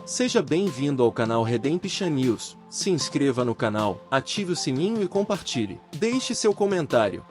Seja bem-vindo ao canal Redemption News. Se inscreva no canal, ative o sininho e compartilhe. Deixe seu comentário.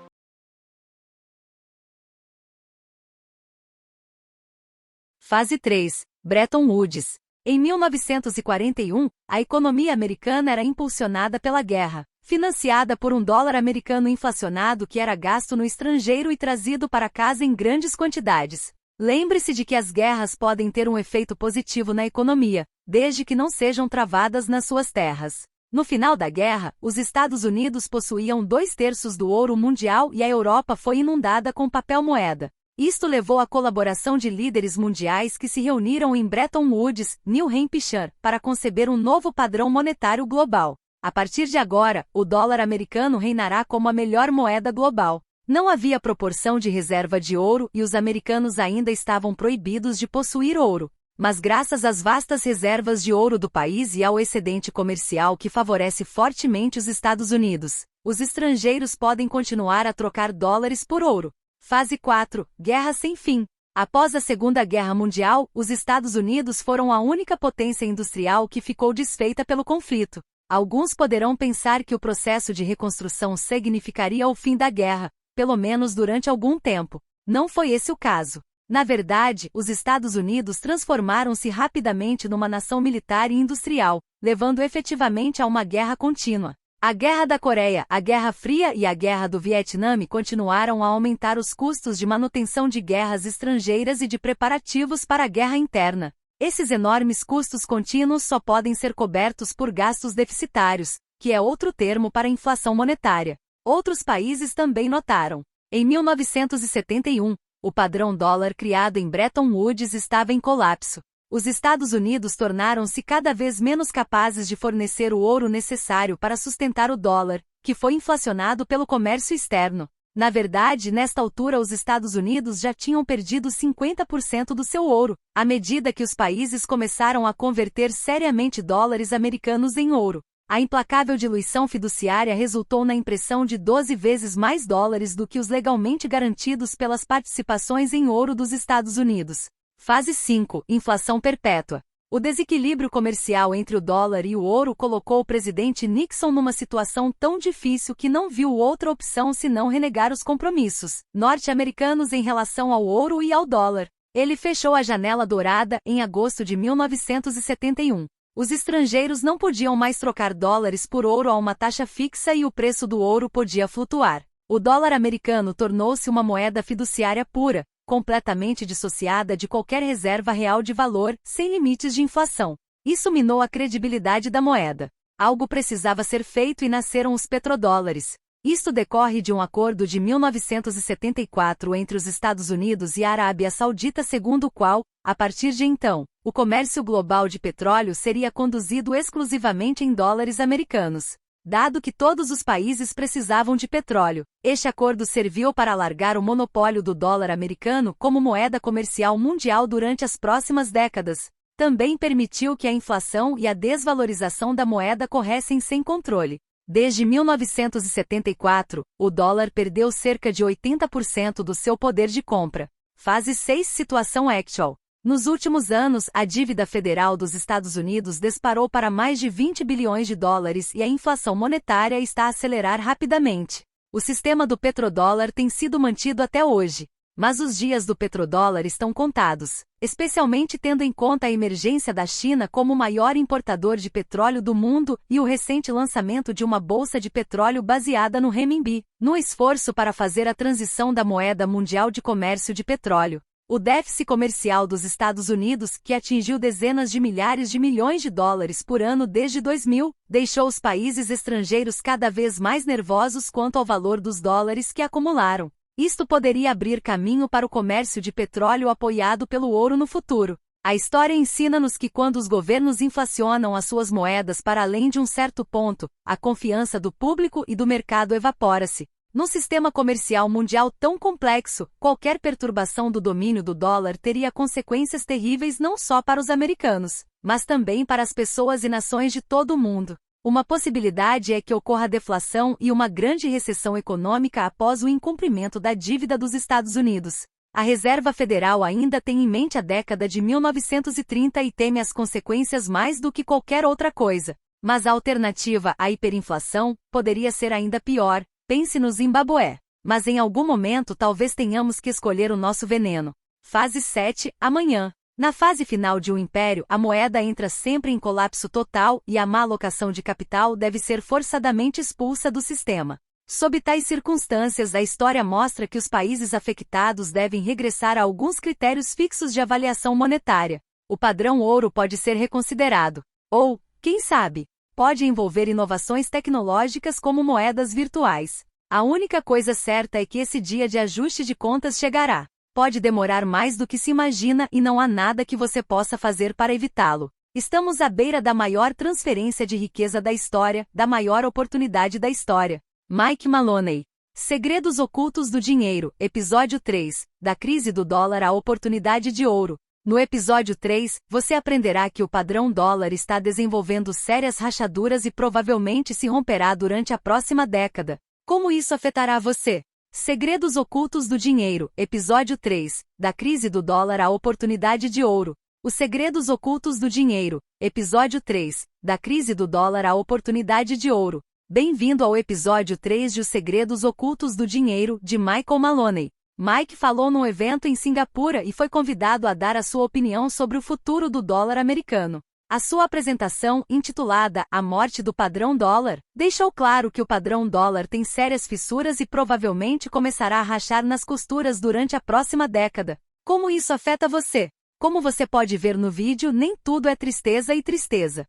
Fase 3. Bretton Woods. Em 1941, a economia americana era impulsionada pela guerra, financiada por um dólar americano inflacionado que era gasto no estrangeiro e trazido para casa em grandes quantidades. Lembre-se de que as guerras podem ter um efeito positivo na economia, desde que não sejam travadas nas suas terras. No final da guerra, os Estados Unidos possuíam 2/3 do ouro mundial e a Europa foi inundada com papel moeda. Isto levou à colaboração de líderes mundiais que se reuniram em Bretton Woods, New Hampshire, para conceber um novo padrão monetário global. A partir de agora, o dólar americano reinará como a melhor moeda global. Não havia proporção de reserva de ouro e os americanos ainda estavam proibidos de possuir ouro. Mas graças às vastas reservas de ouro do país e ao excedente comercial que favorece fortemente os Estados Unidos, os estrangeiros podem continuar a trocar dólares por ouro. Fase 4. Guerra sem fim. Após a Segunda Guerra Mundial, os Estados Unidos foram a única potência industrial que ficou desfeita pelo conflito. Alguns poderão pensar que o processo de reconstrução significaria o fim da guerra, pelo menos durante algum tempo. Não foi esse o caso. Na verdade, os Estados Unidos transformaram-se rapidamente numa nação militar e industrial, levando efetivamente a uma guerra contínua. A Guerra da Coreia, a Guerra Fria e a Guerra do Vietnã continuaram a aumentar os custos de manutenção de guerras estrangeiras e de preparativos para a guerra interna. Esses enormes custos contínuos só podem ser cobertos por gastos deficitários, que é outro termo para inflação monetária. Outros países também notaram. Em 1971, o padrão dólar criado em Bretton Woods estava em colapso. Os Estados Unidos tornaram-se cada vez menos capazes de fornecer o ouro necessário para sustentar o dólar, que foi inflacionado pelo comércio externo. Na verdade, nesta altura os Estados Unidos já tinham perdido 50% do seu ouro, à medida que os países começaram a converter seriamente dólares americanos em ouro. A implacável diluição fiduciária resultou na impressão de 12 vezes mais dólares do que os legalmente garantidos pelas participações em ouro dos Estados Unidos. Fase 5. Inflação perpétua. O desequilíbrio comercial entre o dólar e o ouro colocou o presidente Nixon numa situação tão difícil que não viu outra opção senão renegar os compromissos norte-americanos em relação ao ouro e ao dólar. Ele fechou a janela dourada em agosto de 1971. Os estrangeiros não podiam mais trocar dólares por ouro a uma taxa fixa e o preço do ouro podia flutuar. O dólar americano tornou-se uma moeda fiduciária pura, completamente dissociada de qualquer reserva real de valor, sem limites de inflação. Isso minou a credibilidade da moeda. Algo precisava ser feito e nasceram os petrodólares. Isto decorre de um acordo de 1974 entre os Estados Unidos e a Arábia Saudita, segundo o qual, a partir de então, o comércio global de petróleo seria conduzido exclusivamente em dólares americanos. Dado que todos os países precisavam de petróleo, este acordo serviu para alargar o monopólio do dólar americano como moeda comercial mundial durante as próximas décadas. Também permitiu que a inflação e a desvalorização da moeda corressem sem controle. Desde 1974, o dólar perdeu cerca de 80% do seu poder de compra. Fase 6. Situação actual. Nos últimos anos, a dívida federal dos Estados Unidos disparou para mais de 20 bilhões de dólares e a inflação monetária está a acelerar rapidamente. O sistema do petrodólar tem sido mantido até hoje, mas os dias do petrodólar estão contados, especialmente tendo em conta a emergência da China como o maior importador de petróleo do mundo e o recente lançamento de uma bolsa de petróleo baseada no renminbi, no esforço para fazer a transição da moeda mundial de comércio de petróleo. O déficit comercial dos Estados Unidos, que atingiu dezenas de milhares de milhões de dólares por ano desde 2000, deixou os países estrangeiros cada vez mais nervosos quanto ao valor dos dólares que acumularam. Isto poderia abrir caminho para o comércio de petróleo apoiado pelo ouro no futuro. A história ensina-nos que quando os governos inflacionam as suas moedas para além de um certo ponto, a confiança do público e do mercado evapora-se. Num sistema comercial mundial tão complexo, qualquer perturbação do domínio do dólar teria consequências terríveis não só para os americanos, mas também para as pessoas e nações de todo o mundo. Uma possibilidade é que ocorra deflação e uma grande recessão econômica após o incumprimento da dívida dos Estados Unidos. A Reserva Federal ainda tem em mente a década de 1930 e teme as consequências mais do que qualquer outra coisa. Mas a alternativa à hiperinflação poderia ser ainda pior, pense no Zimbabwe. Mas em algum momento talvez tenhamos que escolher o nosso veneno. Fase 7, amanhã. Na fase final de um império, a moeda entra sempre em colapso total e a má alocação de capital deve ser forçadamente expulsa do sistema. Sob tais circunstâncias, a história mostra que os países afetados devem regressar a alguns critérios fixos de avaliação monetária. O padrão ouro pode ser reconsiderado. Ou, quem sabe, pode envolver inovações tecnológicas como moedas virtuais. A única coisa certa é que esse dia de ajuste de contas chegará. Pode demorar mais do que se imagina e não há nada que você possa fazer para evitá-lo. Estamos à beira da maior transferência de riqueza da história, da maior oportunidade da história. Mike Maloney. Segredos ocultos do dinheiro, episódio 3, da crise do dólar à oportunidade de ouro. No episódio 3, você aprenderá que o padrão dólar está desenvolvendo sérias rachaduras e provavelmente se romperá durante a próxima década. Como isso afetará você? Segredos ocultos do dinheiro, episódio 3, da crise do dólar à oportunidade de ouro. Os segredos ocultos do dinheiro, episódio 3, da crise do dólar à oportunidade de ouro. Bem-vindo ao episódio 3 de Os Segredos Ocultos do Dinheiro, de Michael Maloney. Mike falou num evento em Singapura e foi convidado a dar a sua opinião sobre o futuro do dólar americano. A sua apresentação, intitulada A Morte do Padrão Dólar, deixou claro que o padrão dólar tem sérias fissuras e provavelmente começará a rachar nas costuras durante a próxima década. Como isso afeta você? Como você pode ver no vídeo, nem tudo é tristeza e tristeza.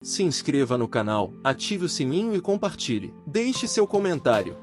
Se inscreva no canal, ative o sininho e compartilhe. Deixe seu comentário.